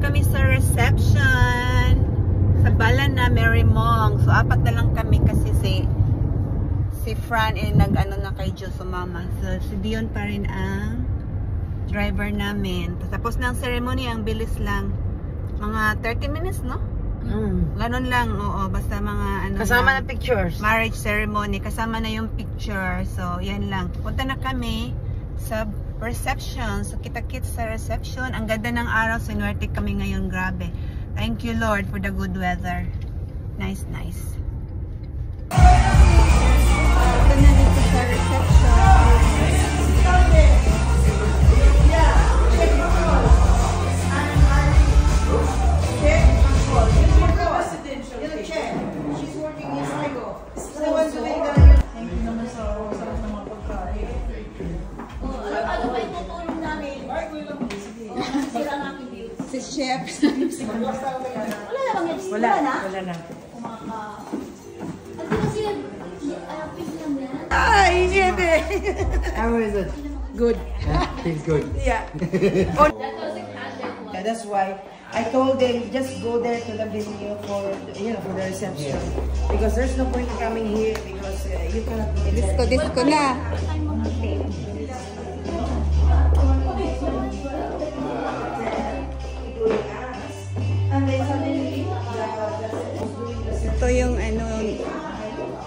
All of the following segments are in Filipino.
kami sa reception sa Balana Merrimong. So, 4 na lang kami kasi si Fran nag-ano na kay Diyos sumama. So, si Dion pa rin ang driver namin. Tapos ng ceremony, ang bilis lang. Mga 30 minutes, no? Ganon lang, oo. Basta mga ano. Kasama na pictures. Marriage ceremony. Kasama na yung picture. So, yan lang. Punta na kami sa reception. So, kita-kits sa reception. Ang ganda ng araw. Sinuwerte kami ngayon. Grabe. Thank you, Lord, for the good weather. Nice, nice. Ito na dito sa reception. Si Chef. Wala na. Ay, hindi. How is it? Good. Feels good. Yeah. Yeah, that's why I told them just go there to the venue for for the reception because there's no point in coming here because you cannot be there. Disco na. Ito yung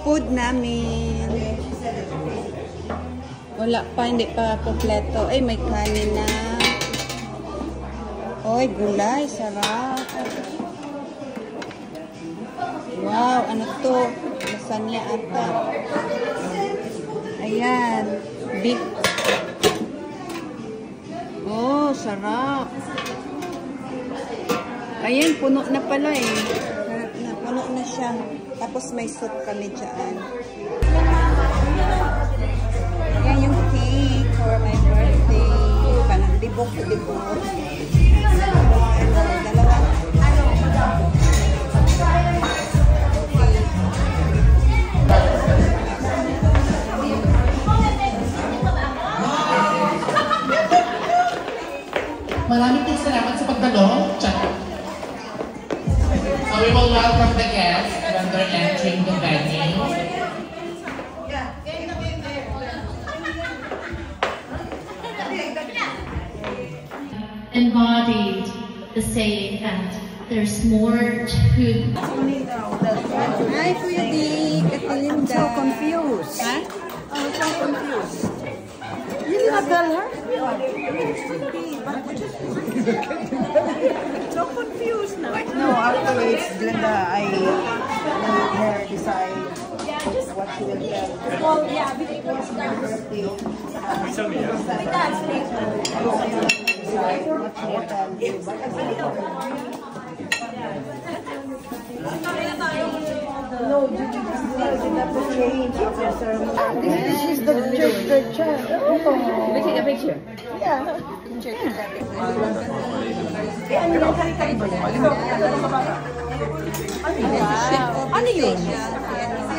food namin. Wala pa, hindi pa kompleto. Ay, may kanin na. Oy, gulay, sarap. Wow, ano to? Lasagna ata. Ayan, beef. Oh, sarap. Ayan, puno na pala eh. Sarap na, puno na siya. Tapos may soup kami dyan. Ayan yung cake for my birthday. Parang libok-libok. Dalawa. Maraming salamat sa pagdalo. So we will welcome the guests when they're entering the venue. Embodied the saying that there's more to. Hi, Kuya Dick. I'm so confused. Ha? I'm so confused. You did not tell her? So confused now. No, afterwards, Glenda, I let her decide what she will tell. Well, yeah, because Her birthday. No, you have to change after ceremony. This is the church. Oh. Take a picture. Yeah. Ano yun?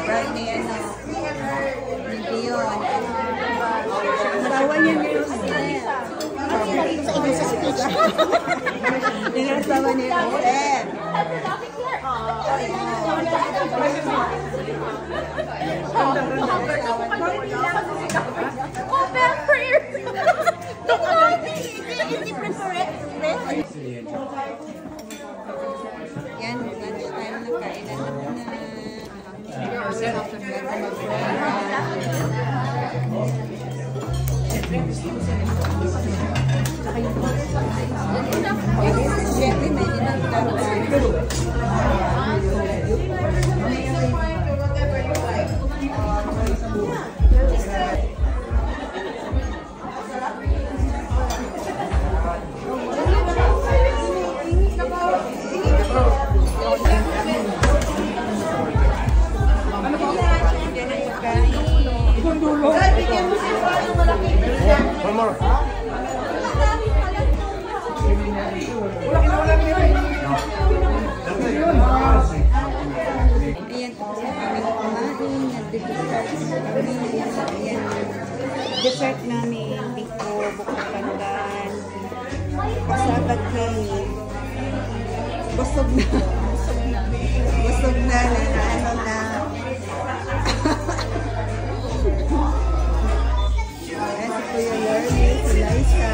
Friday, hindi yun. Asawa niya yun. Sa speech. Yung asawa niya yun. Oh, bad prayer. Different for it. Yan, lunch time na, kainan na. Siyempre, may dessert namin, biko, buko pandan, pasabag kanin. Busog na. Busog na ano na. Ayan si Kuya Lorly, si Liza.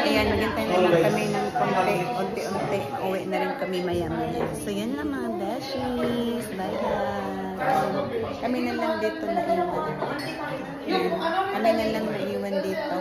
Ayan, maghintay na lang kami ng unti-unti. Uwi na rin kami maya-maya. So, yun lang mga beshies. Bye-bye. Kami na lang dito na iwan. Kami na lang na iwan dito.